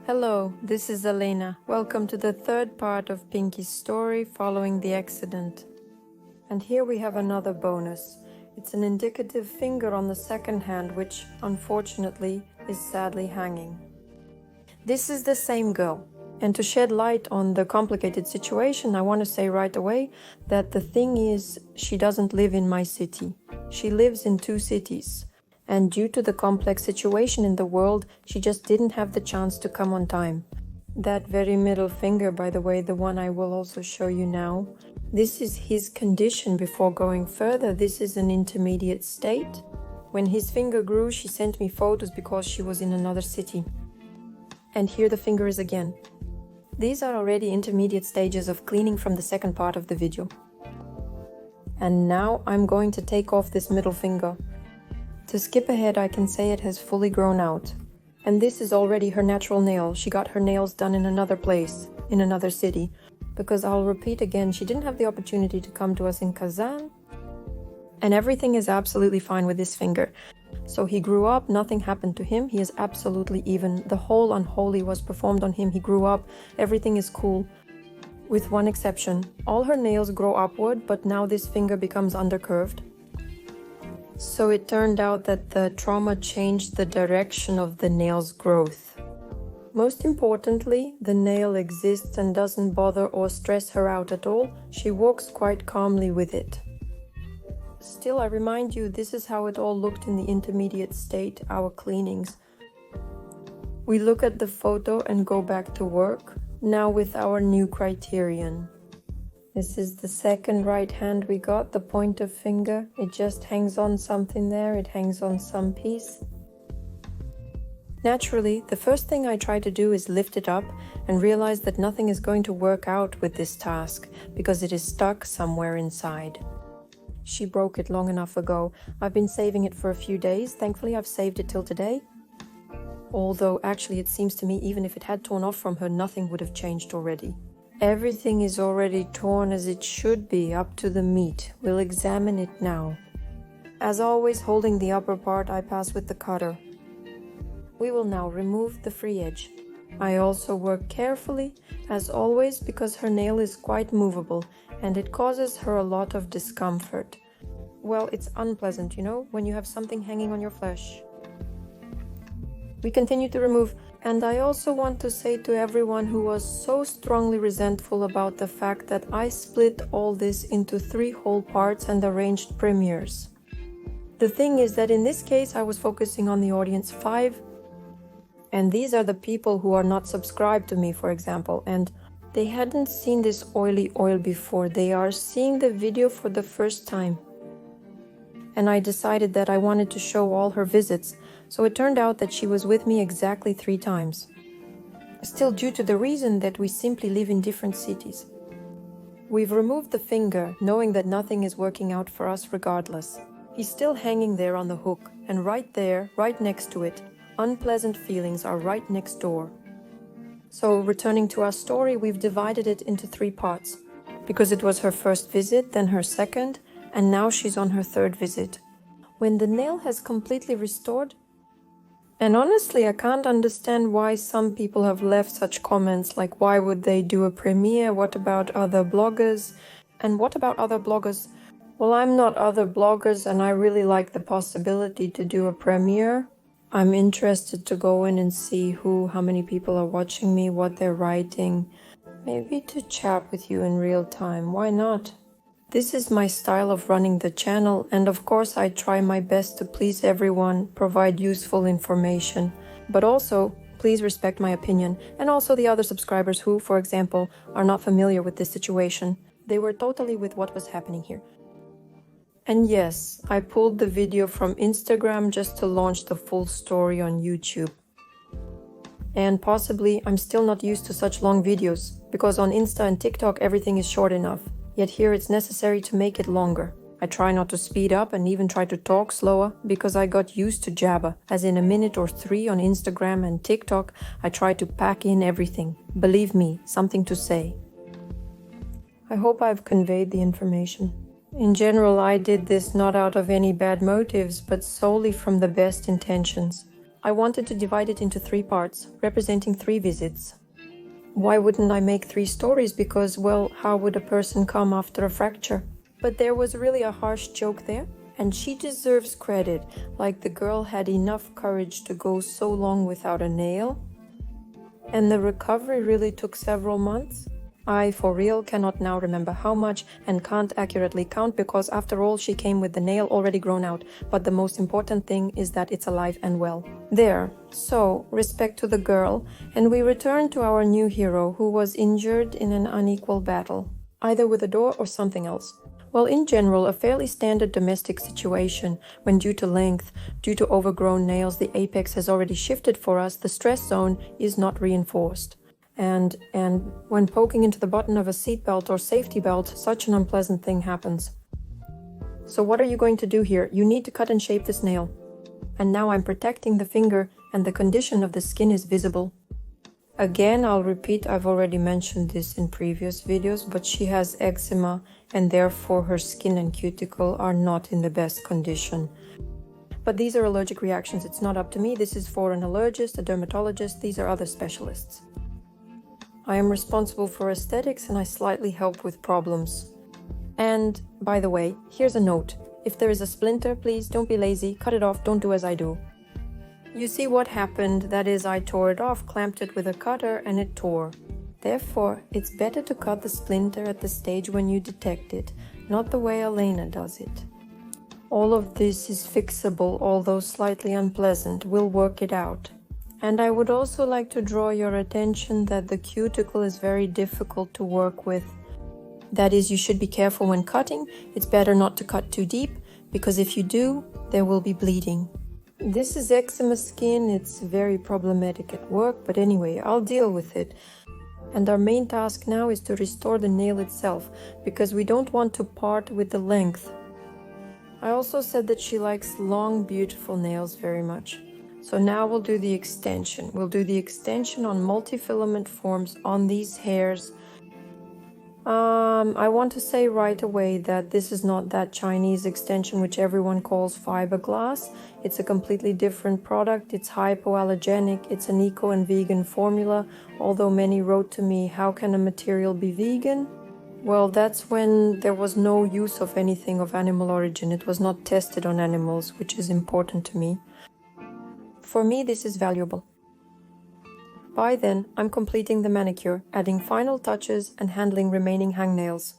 Hello, this is Elena. Welcome to the third part of Pinky's story following the accident. And here we have another bonus. It's an indicative finger on the second hand, which, unfortunately, is sadly hanging. This is the same girl. And to shed light on the complicated situation, I want to say right away that the thing is, she doesn't live in my city. She lives in 2 cities. And due to the complex situation in the world, she just didn't have the chance to come on time. That very middle finger, by the way, the one I will also show you now, this is his condition before going further. This is an intermediate state. When his finger grew, she sent me photos because she was in another city. And here the finger is again. These are already intermediate stages of cleaning from the second part of the video. And now I'm going to take off this middle finger. To skip ahead, I can say it has fully grown out. And this is already her natural nail. She got her nails done in another place, in another city. Because I'll repeat again, she didn't have the opportunity to come to us in Kazan. And everything is absolutely fine with this finger. So he grew up, nothing happened to him, he is absolutely even. The whole unholy was performed on him, he grew up, everything is cool. With one exception, all her nails grow upward, but now this finger becomes undercurved. So it turned out that the trauma changed the direction of the nail's growth. Most importantly, the nail exists and doesn't bother or stress her out at all. She walks quite calmly with it. Still, I remind you, this is how it all looked in the intermediate state, our cleanings. We look at the photo and go back to work, now with our new criterion. This is the second right hand we got, the pointer finger. It just hangs on something there, it hangs on some piece. Naturally, the first thing I try to do is lift it up and realize that nothing is going to work out with this task because it is stuck somewhere inside. She broke it long enough ago. I've been saving it for a few days. Thankfully, I've saved it till today. Although, actually, it seems to me even if it had torn off from her, nothing would have changed already. Everything is already torn as it should be, up to the meat. We'll examine it now. As always, holding the upper part, I pass with the cutter. We will now remove the free edge. I also work carefully, as always, because her nail is quite movable, and it causes her a lot of discomfort. Well, it's unpleasant, you know, when you have something hanging on your flesh. We continue to remove. And I also want to say to everyone who was so strongly resentful about the fact that I split all this into 3 whole parts and arranged premieres. The thing is that in this case I was focusing on the audience 5, and these are the people who are not subscribed to me, for example, and they hadn't seen this oily oil before. They are seeing the video for the first time. And I decided that I wanted to show all her visits. So it turned out that she was with me exactly 3 times. Still, due to the reason that we simply live in different cities. We've removed the finger, knowing that nothing is working out for us regardless. He's still hanging there on the hook, and right there, right next to it, unpleasant feelings are right next door. So, returning to our story, we've divided it into 3 parts. Because it was her first visit, then her second, and now she's on her 3rd visit. When the nail has completely restored, and honestly, I can't understand why some people have left such comments like, why would they do a premiere? What about other bloggers? And what about other bloggers? Well, I'm not other bloggers and I really like the possibility to do a premiere. I'm interested to go in and see how many people are watching me, what they're writing. Maybe to chat with you in real time. Why not? This is my style of running the channel, and of course I try my best to please everyone, provide useful information. But also, please respect my opinion, and also the other subscribers who, for example, are not familiar with this situation. They were totally with what was happening here. And yes, I pulled the video from Instagram just to launch the full story on YouTube. And possibly, I'm still not used to such long videos, because on Insta and TikTok everything is short enough. Yet here it's necessary to make it longer. I try not to speed up and even try to talk slower because I got used to Jabba, as in a minute or 3 on Instagram and TikTok I try to pack in everything. Believe me, something to say. I hope I've conveyed the information. In general, I did this not out of any bad motives, but solely from the best intentions. I wanted to divide it into 3 parts, representing 3 visits. Why wouldn't I make 3 stories? Because, well, how would a person come after a fracture? But there was really a harsh joke there, and she deserves credit, like the girl had enough courage to go so long without a nail. And the recovery really took several months. I, for real, cannot now remember how much and can't accurately count because after all she came with the nail already grown out, but the most important thing is that it's alive and well. There. So, respect to the girl, and we return to our new hero who was injured in an unequal battle, either with a door or something else. Well, in general, a fairly standard domestic situation, when due to length, due to overgrown nails, the apex has already shifted for us, the stress zone is not reinforced. And when poking into the button of a seatbelt or safety belt, such an unpleasant thing happens. So what are you going to do here? You need to cut and shape this nail. And now I'm protecting the finger and the condition of the skin is visible. Again, I'll repeat, I've already mentioned this in previous videos, but she has eczema and therefore her skin and cuticle are not in the best condition. But these are allergic reactions, it's not up to me, this is for an allergist, a dermatologist, these are other specialists. I am responsible for aesthetics and I slightly help with problems. And, by the way, here's a note. If there is a splinter, please don't be lazy, cut it off, don't do as I do. You see what happened, that is I tore it off, clamped it with a cutter and it tore. Therefore, it's better to cut the splinter at the stage when you detect it, not the way Elena does it. All of this is fixable, although slightly unpleasant, we'll work it out. And I would also like to draw your attention that the cuticle is very difficult to work with. That is, you should be careful when cutting. It's better not to cut too deep, because if you do, there will be bleeding. This is eczema skin, it's very problematic at work, but anyway, I'll deal with it. And our main task now is to restore the nail itself, because we don't want to part with the length. I also said that she likes long, beautiful nails very much. So now we'll do the extension. We'll do the extension on multi-filament forms on these hairs. I want to say right away that this is not that Chinese extension which everyone calls fiberglass. It's a completely different product. It's hypoallergenic. It's an eco and vegan formula. Although many wrote to me, how can a material be vegan? Well, that's when there was no use of anything of animal origin. It was not tested on animals, which is important to me. For me, this is valuable. By then, I'm completing the manicure, adding final touches and handling remaining hangnails.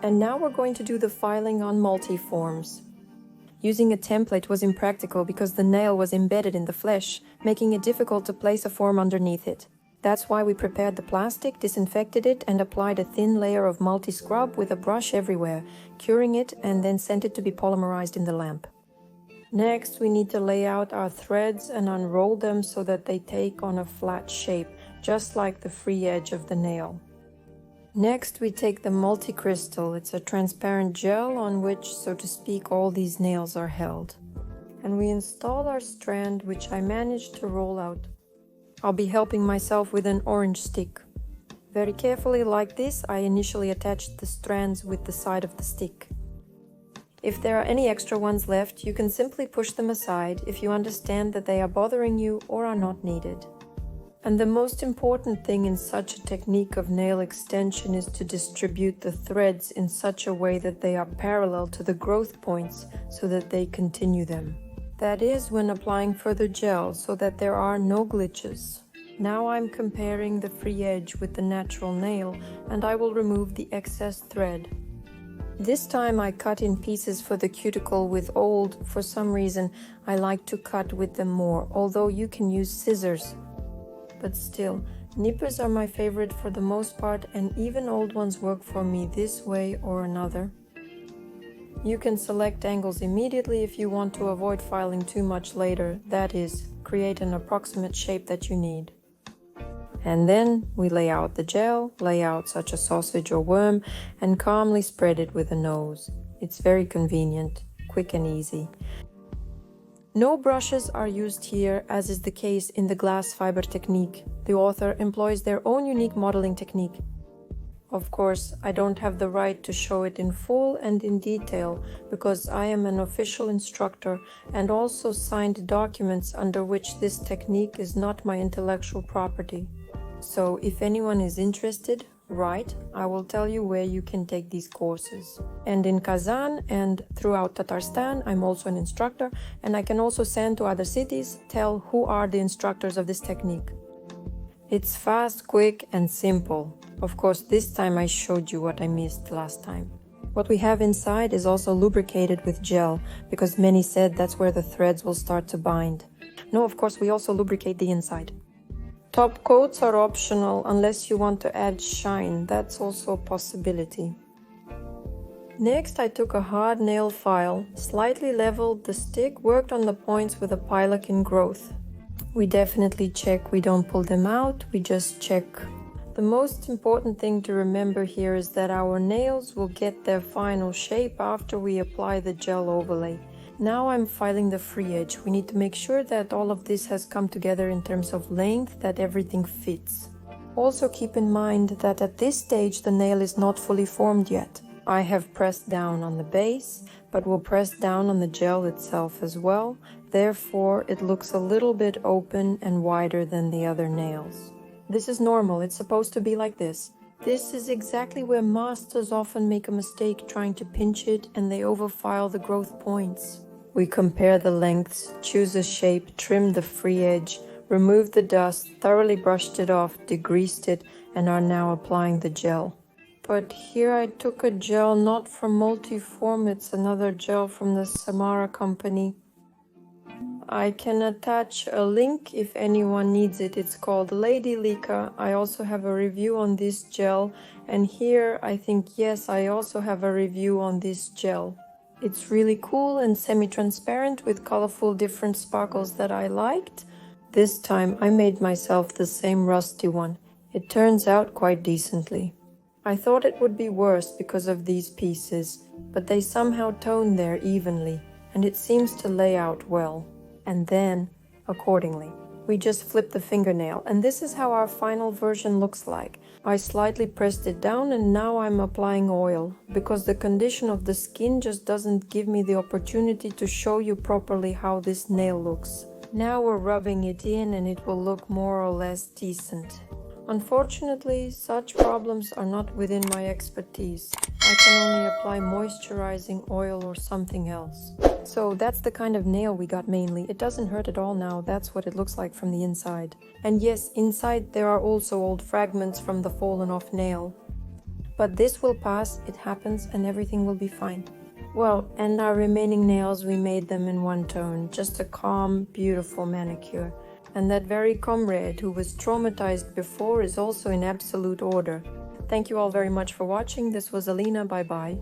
And now we're going to do the filing on multi-forms. Using a template was impractical because the nail was embedded in the flesh, making it difficult to place a form underneath it. That's why we prepared the plastic, disinfected it, and applied a thin layer of multi-scrub with a brush everywhere, curing it and then sent it to be polymerized in the lamp. Next, we need to lay out our threads and unroll them so that they take on a flat shape, just like the free edge of the nail. Next, we take the multi-crystal. It's a transparent gel on which, so to speak, all these nails are held. And we install our strand, which I managed to roll out. I'll be helping myself with an orange stick. Very carefully, like this, I initially attached the strands with the side of the stick. If there are any extra ones left, you can simply push them aside if you understand that they are bothering you or are not needed. And the most important thing in such a technique of nail extension is to distribute the threads in such a way that they are parallel to the growth points so that they continue them. That is, when applying further gel so that there are no glitches. Now I'm comparing the free edge with the natural nail and I will remove the excess thread. This time I cut in pieces for the cuticle with old. For some reason I like to cut with them more, although you can use scissors. But still, nippers are my favorite for the most part, and even old ones work for me this way or another. You can select angles immediately if you want to avoid filing too much later, that is, create an approximate shape that you need. And then we lay out the gel, lay out such a sausage or worm, and calmly spread it with a nose. It's very convenient, quick and easy. No brushes are used here, as is the case in the glass fiber technique. The author employs their own unique modeling technique. Of course, I don't have the right to show it in full and in detail because I am an official instructor and also signed documents under which this technique is not my intellectual property. So if anyone is interested, write, I will tell you where you can take these courses. And in Kazan and throughout Tatarstan, I'm also an instructor, and I can also send to other cities, tell who are the instructors of this technique. It's fast, quick, and simple. Of course, this time I showed you what I missed last time. What we have inside is also lubricated with gel, because many said that's where the threads will start to bind. No, of course, we also lubricate the inside. Top coats are optional unless you want to add shine. That's also a possibility. Next, I took a hard nail file, slightly leveled the stick, worked on the points with a pilot in growth. We definitely check we don't pull them out, we just check. The most important thing to remember here is that our nails will get their final shape after we apply the gel overlay. Now I'm filing the free edge. We need to make sure that all of this has come together in terms of length, that everything fits. Also keep in mind that at this stage the nail is not fully formed yet. I have pressed down on the base, but will press down on the gel itself as well. Therefore, it looks a little bit open and wider than the other nails. This is normal, it's supposed to be like this. This is exactly where masters often make a mistake trying to pinch it and they overfile the growth points. We compare the lengths, choose a shape, trim the free edge, removed the dust, thoroughly brushed it off, degreased it, and are now applying the gel. But here I took a gel not from Multiform, it's another gel from the Samara company. I can attach a link if anyone needs it. It's called Lady Lika. I also have a review on this gel, and here I think yes, I also have a review on this gel. It's really cool and semi-transparent with colorful different sparkles that I liked. This time I made myself the same rusty one. It turns out quite decently. I thought it would be worse because of these pieces, but they somehow tone there evenly, and it seems to lay out well. And then, accordingly, we just flip the fingernail, and this is how our final version looks like. I slightly pressed it down and now I'm applying oil, because the condition of the skin just doesn't give me the opportunity to show you properly how this nail looks. Now we're rubbing it in and it will look more or less decent. Unfortunately, such problems are not within my expertise. I can only apply moisturizing oil or something else. So that's the kind of nail we got mainly. It doesn't hurt at all now, that's what it looks like from the inside. And yes, inside there are also old fragments from the fallen off nail. But this will pass, it happens, and everything will be fine. Well, and our remaining nails, we made them in one tone, just a calm, beautiful manicure. And that very comrade who was traumatized before is also in absolute order. Thank you all very much for watching. This was Alina, bye bye.